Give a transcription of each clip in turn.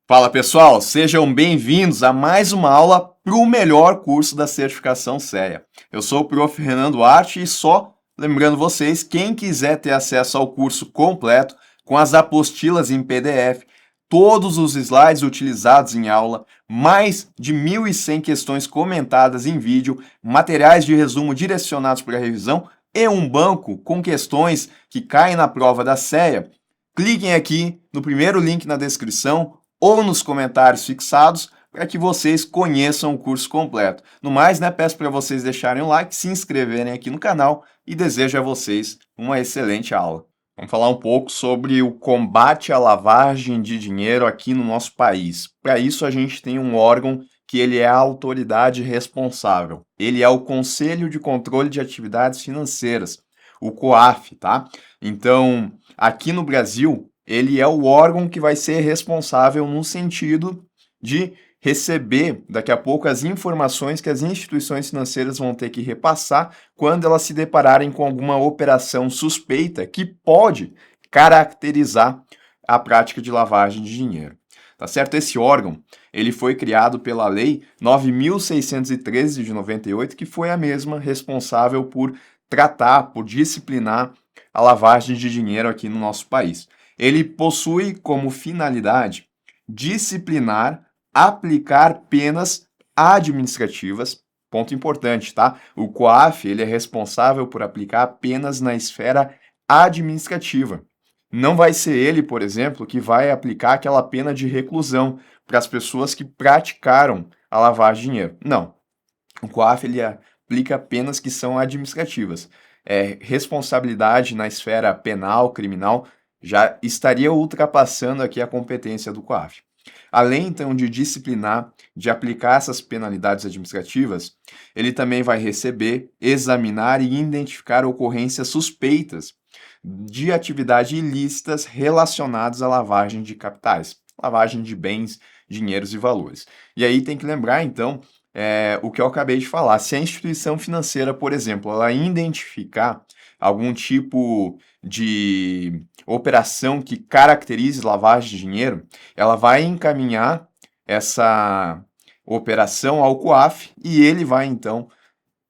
Fala pessoal, sejam bem-vindos a mais uma aula para o melhor curso da certificação CEA. Eu sou o Prof. Renan Duarte e só lembrando vocês, quem quiser ter acesso ao curso completo, com as apostilas em PDF, todos os slides utilizados em aula, mais de 1.100 questões comentadas em vídeo, materiais de resumo direcionados para a revisão e um banco com questões que caem na prova da CEA, cliquem aqui no primeiro link na descrição ou nos comentários fixados para que vocês conheçam o curso completo. No mais, peço para vocês deixarem o like, se inscreverem aqui no canal e desejo a vocês uma excelente aula. Vamos falar um pouco sobre o combate à lavagem de dinheiro aqui no nosso país. Para isso, a gente tem um órgão que ele é a autoridade responsável. Ele é o Conselho de Controle de Atividades Financeiras, o COAF, tá? Então, aqui no Brasil, ele é o órgão que vai ser responsável no sentido de receber daqui a pouco as informações que as instituições financeiras vão ter que repassar quando elas se depararem com alguma operação suspeita que pode caracterizar a prática de lavagem de dinheiro. Tá certo? Esse órgão, ele foi criado pela Lei 9.613 de 98, que foi a mesma responsável por tratar, por disciplinar a lavagem de dinheiro aqui no nosso país. Ele possui como finalidade disciplinar, aplicar penas administrativas. Ponto importante, tá? O COAF, ele é responsável por aplicar penas na esfera administrativa. Não vai ser ele, por exemplo, que vai aplicar aquela pena de reclusão para as pessoas que praticaram a lavagem de dinheiro. Não. O COAF, ele aplica penas que são administrativas. Responsabilidade na esfera penal, criminal, já estaria ultrapassando aqui a competência do COAF. Além, então, de disciplinar, de aplicar essas penalidades administrativas, ele também vai receber, examinar e identificar ocorrências suspeitas de atividades ilícitas relacionadas à lavagem de capitais, lavagem de bens, dinheiros e valores. E aí tem que lembrar, então, o que eu acabei de falar. Se a instituição financeira, por exemplo, ela identificar algum tipo de operação que caracterize lavagem de dinheiro, ela vai encaminhar essa operação ao COAF e ele vai, então,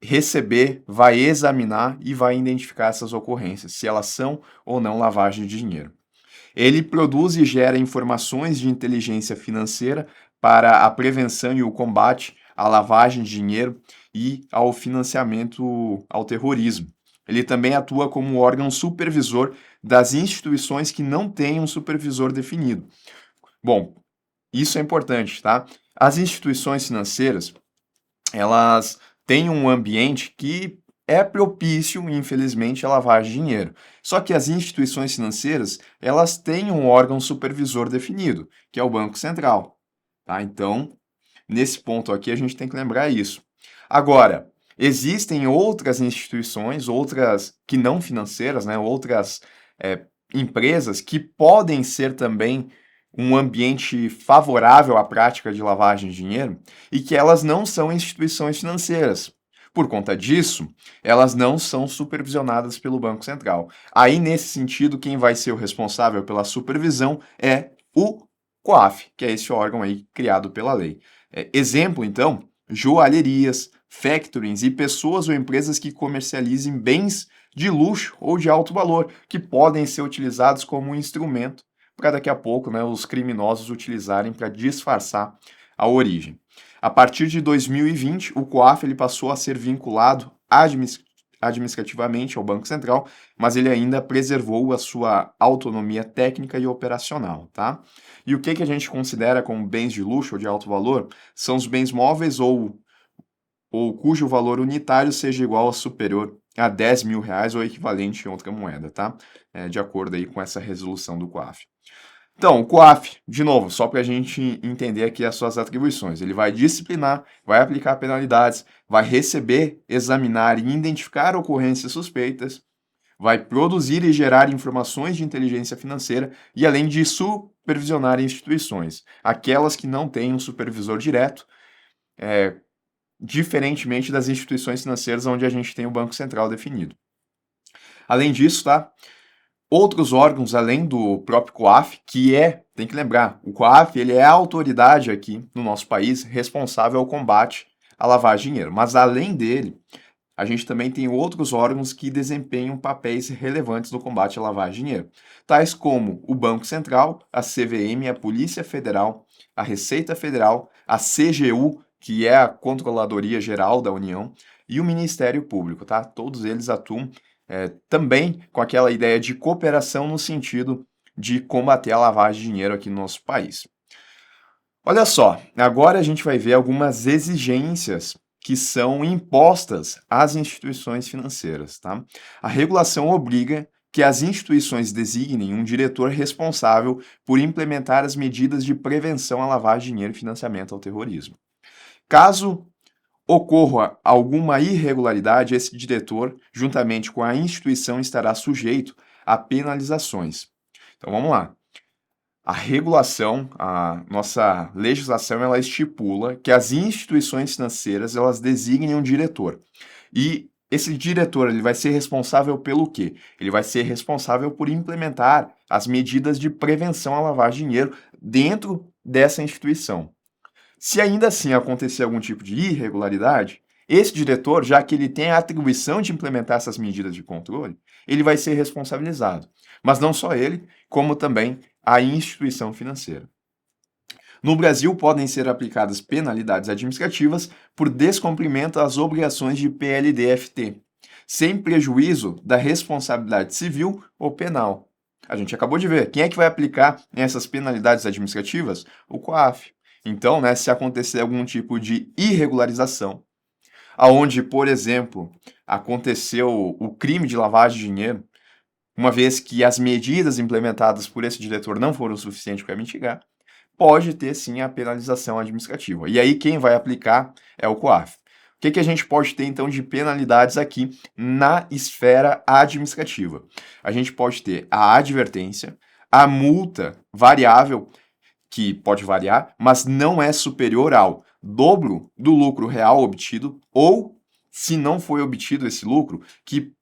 receber, vai examinar e vai identificar essas ocorrências, se elas são ou não lavagem de dinheiro. Ele produz e gera informações de inteligência financeira para a prevenção e o combate à lavagem de dinheiro e ao financiamento ao terrorismo. Ele também atua como órgão supervisor das instituições que não têm um supervisor definido. Bom, isso é importante, tá? As instituições financeiras, elas têm um ambiente que é propício, infelizmente, à lavagem de dinheiro. Só que as instituições financeiras, elas têm um órgão supervisor definido, que é o Banco Central, tá? Então, nesse ponto aqui, a gente tem que lembrar isso. Agora, existem outras instituições, outras que não financeiras, outras empresas que podem ser também um ambiente favorável à prática de lavagem de dinheiro e que elas não são instituições financeiras. Por conta disso, elas não são supervisionadas pelo Banco Central. Aí, nesse sentido, quem vai ser o responsável pela supervisão é o COAF, que é esse órgão aí criado pela lei. Exemplo, então, joalherias, factorings e pessoas ou empresas que comercializem bens de luxo ou de alto valor, que podem ser utilizados como um instrumento para daqui a pouco os criminosos utilizarem para disfarçar a origem. A partir de 2020, o COAF ele passou a ser vinculado administrativamente ao Banco Central, mas ele ainda preservou a sua autonomia técnica e operacional, tá? E o que a gente considera como bens de luxo ou de alto valor? São os bens móveis ou cujo valor unitário seja igual ou superior a 10 mil reais ou equivalente em outra moeda, tá? De acordo aí com essa resolução do COAF. Então, o COAF, de novo, só para a gente entender aqui as suas atribuições, ele vai disciplinar, vai aplicar penalidades, vai receber, examinar e identificar ocorrências suspeitas, vai produzir e gerar informações de inteligência financeira e além de supervisionar instituições, aquelas que não têm um supervisor direto, diferentemente das instituições financeiras onde a gente tem o Banco Central definido. Além disso, tá? Outros órgãos, além do próprio COAF, tem que lembrar, o COAF ele é a autoridade aqui no nosso país responsável ao combate à lavagem de dinheiro. Mas além dele, a gente também tem outros órgãos que desempenham papéis relevantes no combate à lavagem de dinheiro, tais como o Banco Central, a CVM, a Polícia Federal, a Receita Federal, a CGU, que é a Controladoria Geral da União, e o Ministério Público, tá? Todos eles atuam também com aquela ideia de cooperação no sentido de combater a lavagem de dinheiro aqui no nosso país. Olha só, agora a gente vai ver algumas exigências que são impostas às instituições financeiras, tá? A regulação obriga que as instituições designem um diretor responsável por implementar as medidas de prevenção à lavagem de dinheiro e financiamento ao terrorismo. Caso ocorra alguma irregularidade, esse diretor, juntamente com a instituição, estará sujeito a penalizações. Então vamos lá. A regulação, a nossa legislação, ela estipula que as instituições financeiras elas designem um diretor. E esse diretor ele vai ser responsável pelo quê? Ele vai ser responsável por implementar as medidas de prevenção à lavagem de dinheiro dentro dessa instituição. Se ainda assim acontecer algum tipo de irregularidade, esse diretor, já que ele tem a atribuição de implementar essas medidas de controle, ele vai ser responsabilizado. Mas não só ele, como também a instituição financeira. No Brasil, podem ser aplicadas penalidades administrativas por descumprimento às obrigações de PLD-FT, sem prejuízo da responsabilidade civil ou penal. A gente acabou de ver. Quem é que vai aplicar essas penalidades administrativas? O COAF. Então, né, se acontecer algum tipo de irregularização, aonde, por exemplo, aconteceu o crime de lavagem de dinheiro, uma vez que as medidas implementadas por esse diretor não foram suficientes para mitigar, pode ter sim a penalização administrativa. E aí quem vai aplicar é o COAF. O que a gente pode ter então de penalidades aqui na esfera administrativa? A gente pode ter a advertência, a multa variável, que pode variar, mas não é superior ao dobro do lucro real obtido, ou, se não foi obtido esse lucro, que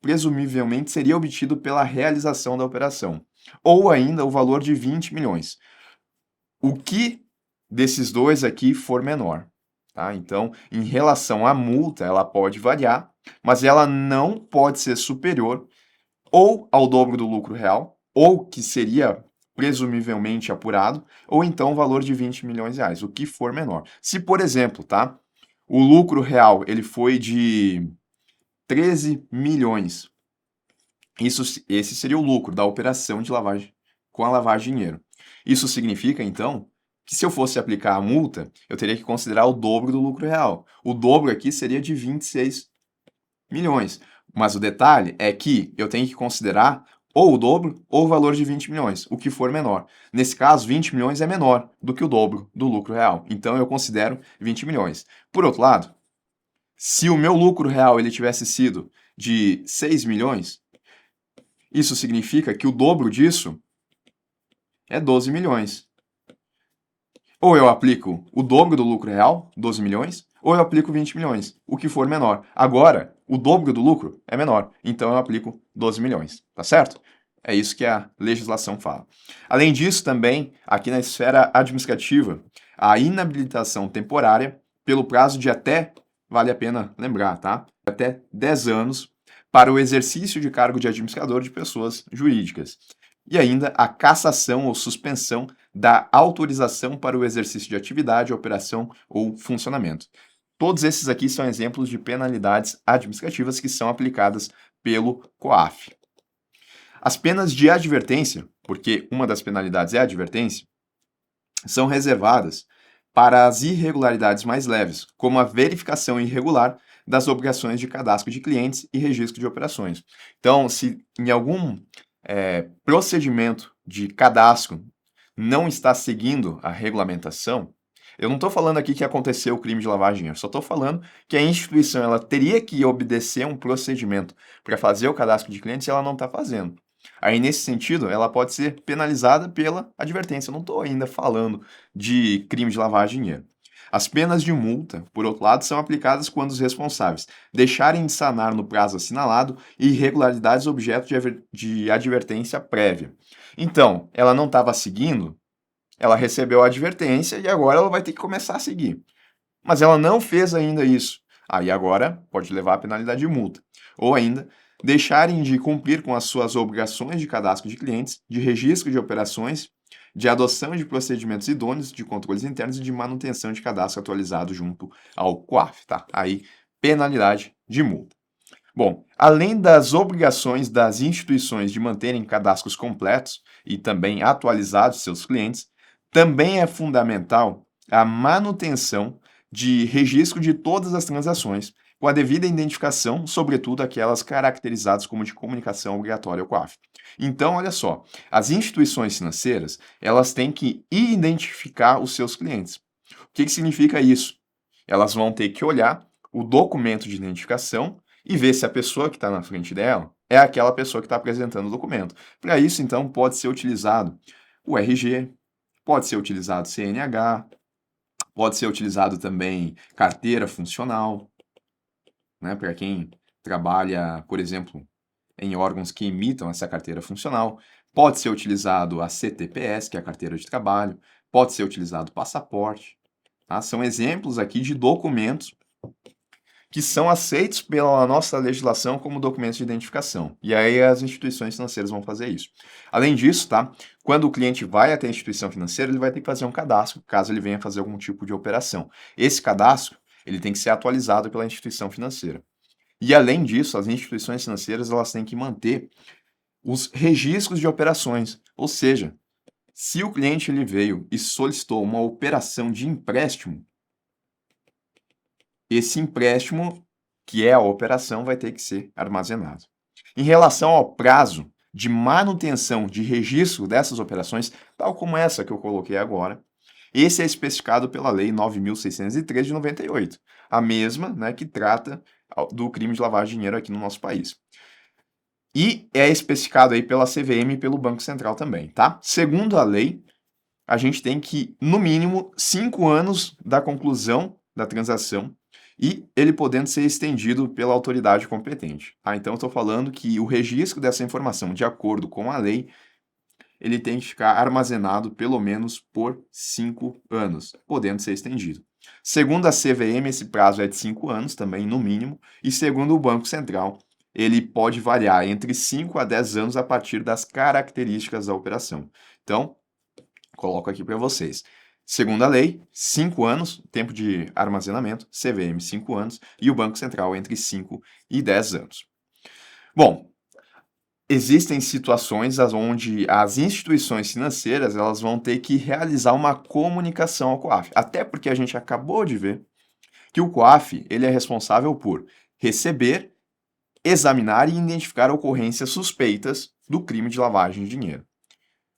presumivelmente seria obtido pela realização da operação, ou ainda o valor de 20 milhões. O que desses dois aqui for menor. Tá? Então, em relação à multa, ela pode variar, mas ela não pode ser superior ou ao dobro do lucro real, ou que seria presumivelmente apurado, ou então o valor de 20 milhões de reais, o que for menor. Se, por exemplo, tá, o lucro real ele foi de 13 milhões, esse seria o lucro da operação de lavagem com a lavagem de dinheiro. Isso significa, então, que se eu fosse aplicar a multa, eu teria que considerar o dobro do lucro real. O dobro aqui seria de 26 milhões. Mas o detalhe é que eu tenho que considerar ou o dobro ou o valor de 20 milhões, o que for menor. Nesse caso, 20 milhões é menor do que o dobro do lucro real. Então eu considero 20 milhões. Por outro lado, se o meu lucro real ele tivesse sido de 6 milhões, isso significa que o dobro disso é 12 milhões. Ou eu aplico o dobro do lucro real, 12 milhões, ou eu aplico 20 milhões, o que for menor. Agora, o dobro do lucro é menor, então eu aplico 12 milhões, tá certo? É isso que a legislação fala. Além disso, também, aqui na esfera administrativa, a inabilitação temporária, pelo prazo de até, vale a pena lembrar, tá? Até 10 anos, para o exercício de cargo de administrador de pessoas jurídicas. E ainda a cassação ou suspensão da autorização para o exercício de atividade, operação ou funcionamento. Todos esses aqui são exemplos de penalidades administrativas que são aplicadas pelo COAF. As penas de advertência, porque uma das penalidades é a advertência, são reservadas para as irregularidades mais leves, como a verificação irregular das obrigações de cadastro de clientes e registro de operações. Então, se em algum procedimento de cadastro não está seguindo a regulamentação, eu não estou falando aqui que aconteceu o crime de lavagem de dinheiro, só estou falando que a instituição ela teria que obedecer um procedimento para fazer o cadastro de clientes e ela não está fazendo. Aí, nesse sentido, ela pode ser penalizada pela advertência. Eu não estou ainda falando de crime de lavagem de dinheiro. As penas de multa, por outro lado, são aplicadas quando os responsáveis deixarem de sanar no prazo assinalado irregularidades objeto de advertência prévia. Então, ela não estava seguindo, ela recebeu a advertência e agora ela vai ter que começar a seguir. Mas ela não fez ainda isso. Aí agora pode levar a penalidade de multa. Ou ainda, deixarem de cumprir com as suas obrigações de cadastro de clientes, de registro de operações, de adoção de procedimentos idôneos, de controles internos e de manutenção de cadastro atualizado junto ao COAF, tá? Aí, penalidade de multa. Bom, além das obrigações das instituições de manterem cadastros completos e também atualizados de seus clientes, também é fundamental a manutenção de registro de todas as transações, com a devida identificação, sobretudo aquelas caracterizadas como de comunicação obrigatória ao COAF. Então, olha só, as instituições financeiras, elas têm que identificar os seus clientes. O que significa isso? Elas vão ter que olhar o documento de identificação e ver se a pessoa que está na frente dela é aquela pessoa que está apresentando o documento. Para isso, então, pode ser utilizado o RG, pode ser utilizado CNH, pode ser utilizado também carteira funcional, né, para quem trabalha, por exemplo, em órgãos que imitam essa carteira funcional. Pode ser utilizado a CTPS, que é a carteira de trabalho, pode ser utilizado o passaporte. Tá? São exemplos aqui de documentos que são aceitos pela nossa legislação como documentos de identificação. E aí as instituições financeiras vão fazer isso. Além disso, tá? Quando o cliente vai até a instituição financeira, ele vai ter que fazer um cadastro, caso ele venha fazer algum tipo de operação. Esse cadastro, ele tem que ser atualizado pela instituição financeira. E além disso, as instituições financeiras, elas têm que manter os registros de operações, ou seja, se o cliente ele veio e solicitou uma operação de empréstimo, esse empréstimo, que é a operação, vai ter que ser armazenado. Em relação ao prazo de manutenção de registro dessas operações, tal como essa que eu coloquei agora, esse é especificado pela Lei 9.603 de 98, a mesma, né, que trata do crime de lavagem de dinheiro aqui no nosso país. E é especificado aí pela CVM e pelo Banco Central também, tá? Segundo a lei, a gente tem que, no mínimo, 5 anos da conclusão da transação e ele podendo ser estendido pela autoridade competente. Então, eu estou falando que o registro dessa informação, de acordo com a lei, ele tem que ficar armazenado pelo menos por 5 anos, podendo ser estendido. Segundo a CVM, esse prazo é de 5 anos também, no mínimo, e segundo o Banco Central, ele pode variar entre 5 a 10 anos a partir das características da operação. Então, coloco aqui para vocês. Segundo a lei, 5 anos, tempo de armazenamento, CVM 5 anos, e o Banco Central entre 5 e 10 anos. Bom, existem situações onde as instituições financeiras elas vão ter que realizar uma comunicação ao COAF, até porque a gente acabou de ver que o COAF ele é responsável por receber, examinar e identificar ocorrências suspeitas do crime de lavagem de dinheiro.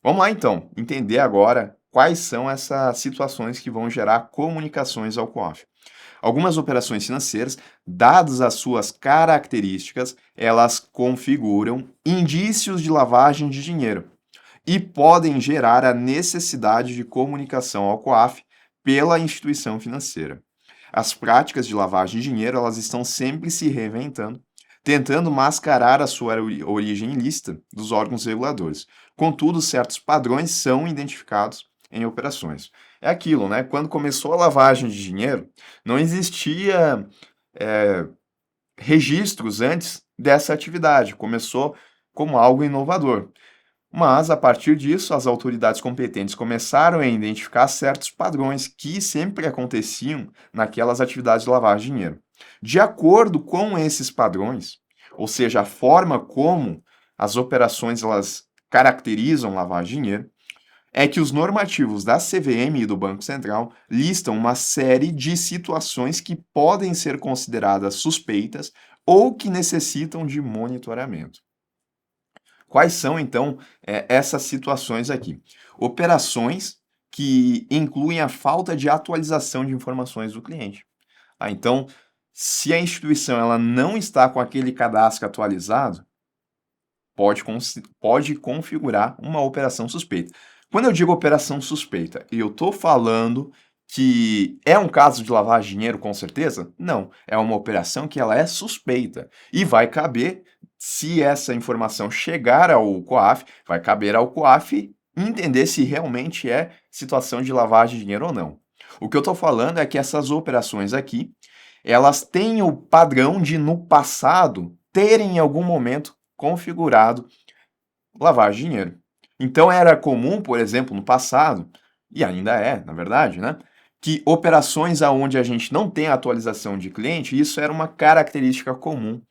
Vamos lá então, entender agora quais são essas situações que vão gerar comunicações ao COAF. Algumas operações financeiras, dadas as suas características, elas configuram indícios de lavagem de dinheiro e podem gerar a necessidade de comunicação ao COAF pela instituição financeira. As práticas de lavagem de dinheiro, elas estão sempre se reinventando, tentando mascarar a sua origem ilícita dos órgãos reguladores. Contudo, certos padrões são identificados em operações. É aquilo, né? Quando começou a lavagem de dinheiro, não existia registros antes dessa atividade. Começou como algo inovador. Mas, a partir disso, as autoridades competentes começaram a identificar certos padrões que sempre aconteciam naquelas atividades de lavagem de dinheiro. De acordo com esses padrões, ou seja, a forma como as operações elas caracterizam lavagem de dinheiro, é que os normativos da CVM e do Banco Central listam uma série de situações que podem ser consideradas suspeitas ou que necessitam de monitoramento. Quais são, então, essas situações aqui? Operações que incluem a falta de atualização de informações do cliente. Então, se a instituição ela não está com aquele cadastro atualizado, pode configurar uma operação suspeita. Quando eu digo operação suspeita, eu estou falando que é um caso de lavagem de dinheiro, com certeza? Não, é uma operação que ela é suspeita e vai caber, se essa informação chegar ao COAF, vai caber ao COAF entender se realmente é situação de lavagem de dinheiro ou não. O que eu estou falando é que essas operações aqui, elas têm o padrão de, no passado, terem em algum momento configurado lavagem de dinheiro. Então era comum, por exemplo, no passado, e ainda é, na verdade, né, que operações aonde a gente não tem atualização de cliente, isso era uma característica comum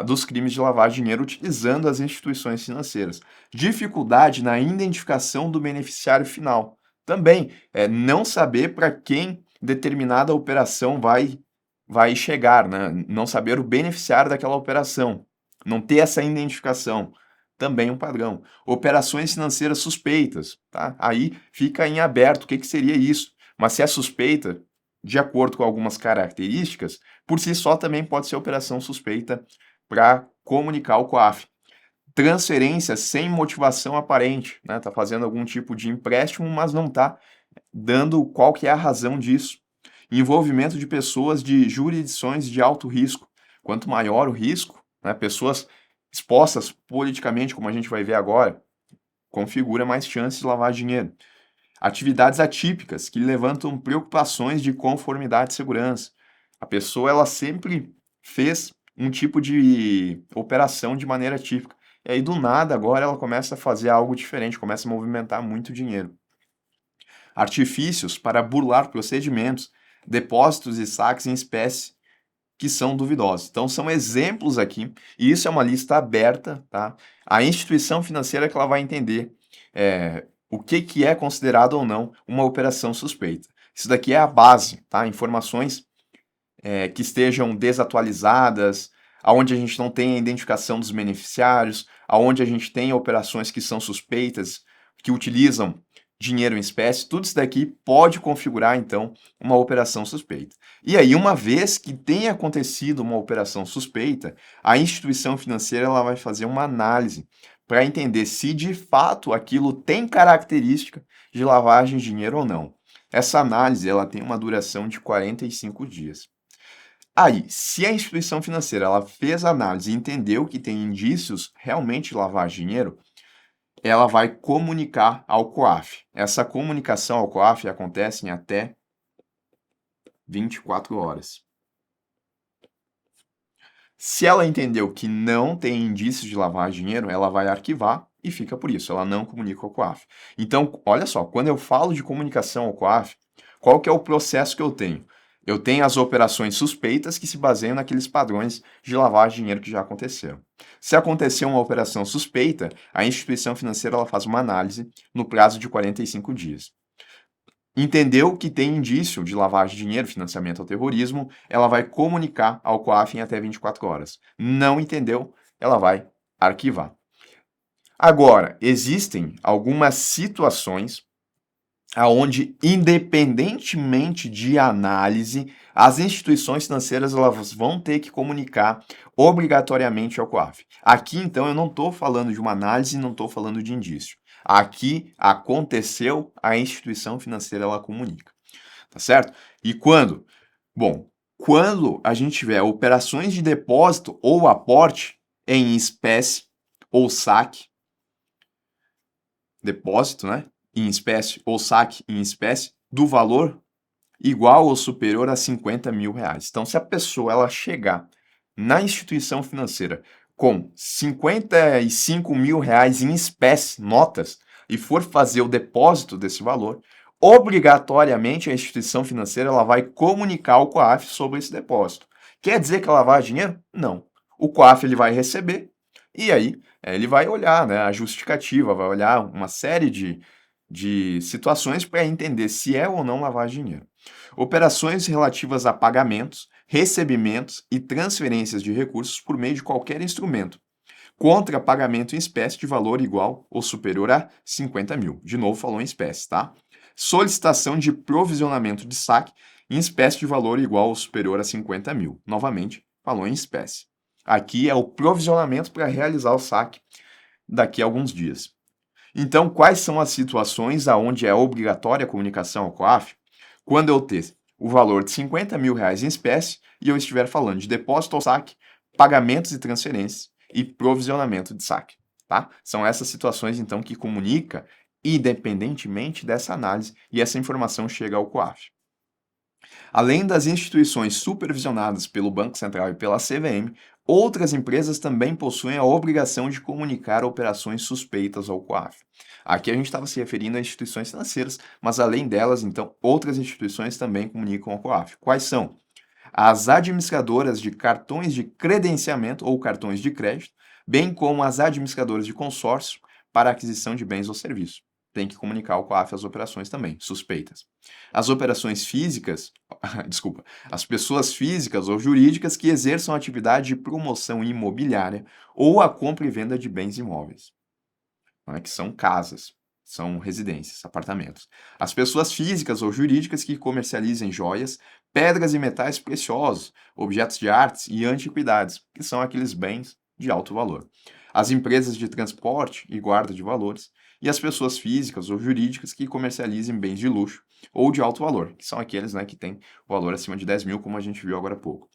dos crimes de lavagem de dinheiro utilizando as instituições financeiras. Dificuldade na identificação do beneficiário final. Também é não saber para quem determinada operação vai chegar, né? Não saber o beneficiário daquela operação. Não ter essa identificação. Também um padrão. Operações financeiras suspeitas, tá? Aí fica em aberto o que seria isso. Mas se é suspeita, de acordo com algumas características, por si só também pode ser operação suspeita para comunicar ao COAF. Transferência sem motivação aparente, né? Tá fazendo algum tipo de empréstimo, mas não está dando qual que é a razão disso. Envolvimento de pessoas de jurisdições de alto risco. Quanto maior o risco, né, pessoas expostas politicamente, como a gente vai ver agora, configura mais chances de lavar dinheiro. Atividades atípicas que levantam preocupações de conformidade e segurança. A pessoa ela sempre fez um tipo de operação de maneira típica. E aí, do nada, agora ela começa a fazer algo diferente, começa a movimentar muito dinheiro. Artifícios para burlar procedimentos, depósitos e saques em espécie que são duvidosos. Então, são exemplos aqui, e isso é uma lista aberta, tá? A instituição financeira que ela vai entender o que é considerado ou não uma operação suspeita. Isso daqui é a base, tá? Informações que estejam desatualizadas, aonde a gente não tem a identificação dos beneficiários, aonde a gente tem operações que são suspeitas, que utilizam dinheiro em espécie, tudo isso daqui pode configurar, então, uma operação suspeita. E aí, uma vez que tenha acontecido uma operação suspeita, a instituição financeira ela vai fazer uma análise para entender se de fato aquilo tem característica de lavagem de dinheiro ou não. Essa análise ela tem uma duração de 45 dias. Aí, se a instituição financeira ela fez a análise e entendeu que tem indícios realmente de lavagem de dinheiro, ela vai comunicar ao COAF. Essa comunicação ao COAF acontece em até 24 horas. Se ela entendeu que não tem indícios de lavar dinheiro, ela vai arquivar e fica por isso, ela não comunica ao COAF. Então, olha só, quando eu falo de comunicação ao COAF, qual que é o processo que eu tenho? Eu tenho as operações suspeitas que se baseiam naqueles padrões de lavagem de dinheiro que já aconteceram. Se aconteceu uma operação suspeita, a instituição financeira ela faz uma análise no prazo de 45 dias. Entendeu que tem indício de lavagem de dinheiro, financiamento ao terrorismo, ela vai comunicar ao COAF em até 24 horas. Não entendeu, ela vai arquivar. Agora, existem algumas situações aonde, independentemente de análise, as instituições financeiras elas vão ter que comunicar obrigatoriamente ao COAF. Aqui, então, eu não estou falando de uma análise, não estou falando de indício. Aqui aconteceu, a instituição financeira ela comunica, tá certo? E quando? Bom, quando a gente tiver operações de depósito ou aporte em espécie ou saque, depósito, né? Em espécie ou saque em espécie do valor igual ou superior a 50 mil reais. Então, se a pessoa ela chegar na instituição financeira com 55 mil reais em espécie, notas, e for fazer o depósito desse valor, obrigatoriamente a instituição financeira ela vai comunicar ao COAF sobre esse depósito. Quer dizer que ela vai dinheiro? Não. O COAF ele vai receber e aí ele vai olhar, né, a justificativa, vai olhar uma série de situações para entender se é ou não lavagem de dinheiro. Operações relativas a pagamentos, recebimentos e transferências de recursos por meio de qualquer instrumento, contra pagamento em espécie de valor igual ou superior a 50 mil. De novo, falou em espécie, tá? Solicitação de provisionamento de saque em espécie de valor igual ou superior a 50 mil. Novamente, falou em espécie. Aqui é o provisionamento para realizar o saque daqui a alguns dias. Então, quais são as situações aonde é obrigatória a comunicação ao COAF? quando eu ter o valor de R$ 50.000 em espécie e eu estiver falando de depósito ou saque, pagamentos e transferências e provisionamento de saque, tá? São essas situações, então, que comunica independentemente dessa análise e essa informação chega ao COAF. Além das instituições supervisionadas pelo Banco Central e pela CVM, outras empresas também possuem a obrigação de comunicar operações suspeitas ao COAF. Aqui a gente estava se referindo a instituições financeiras, mas além delas, então, outras instituições também comunicam ao COAF. Quais são? As administradoras de cartões de credenciamento ou cartões de crédito, bem como as administradoras de consórcio para aquisição de bens ou serviços. Tem que comunicar ao COAF as operações também, suspeitas. As operações físicas, desculpa, as pessoas físicas ou jurídicas que exerçam atividade de promoção imobiliária ou a compra e venda de bens imóveis, né, que são casas, são residências, apartamentos. As pessoas físicas ou jurídicas que comercializem joias, pedras e metais preciosos, objetos de artes e antiguidades, que são aqueles bens de alto valor. As empresas de transporte e guarda de valores, e as pessoas físicas ou jurídicas que comercializem bens de luxo ou de alto valor, que são aqueles, né, que têm valor acima de 10 mil, como a gente viu agora há pouco.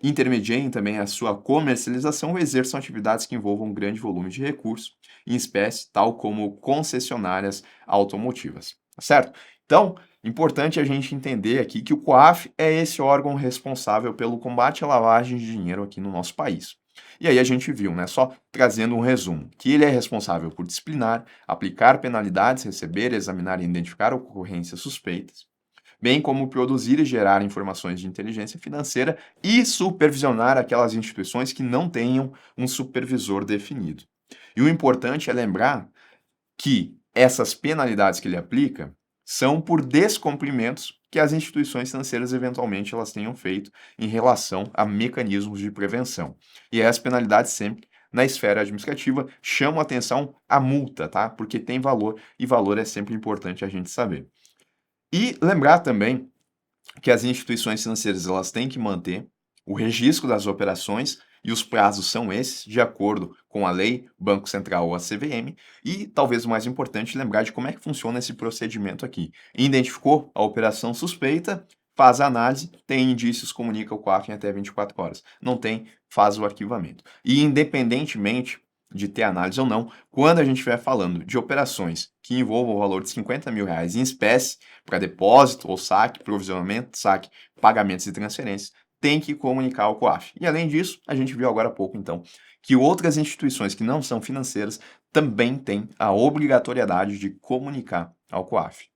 Intermediem também a sua comercialização ou exerçam atividades que envolvam um grande volume de recursos em espécie, tal como concessionárias automotivas, tá certo? Então, importante a gente entender aqui que o COAF é esse órgão responsável pelo combate à lavagem de dinheiro aqui no nosso país. E aí a gente viu, né, só trazendo um resumo, que ele é responsável por disciplinar, aplicar penalidades, receber, examinar e identificar ocorrências suspeitas, bem como produzir e gerar informações de inteligência financeira e supervisionar aquelas instituições que não tenham um supervisor definido. E o importante é lembrar que essas penalidades que ele aplica são por descumprimentos que as instituições financeiras eventualmente elas tenham feito em relação a mecanismos de prevenção. E as penalidades sempre na esfera administrativa chamam atenção a multa, tá? Porque tem valor e valor é sempre importante a gente saber. E lembrar também que as instituições financeiras elas têm que manter o registro das operações e os prazos são esses, de acordo com a lei, Banco Central ou a CVM, e talvez o mais importante, lembrar de como é que funciona esse procedimento aqui. Identificou a operação suspeita, faz a análise, tem indícios, comunica o COAF em até 24 horas. Não tem, faz o arquivamento. E independentemente de ter análise ou não, quando a gente estiver falando de operações que envolvam o valor de R$ 50.000 em espécie, para depósito ou saque, provisionamento, saque, pagamentos e transferências, tem que comunicar ao COAF. E além disso, a gente viu agora há pouco, então, que outras instituições que não são financeiras também têm a obrigatoriedade de comunicar ao COAF.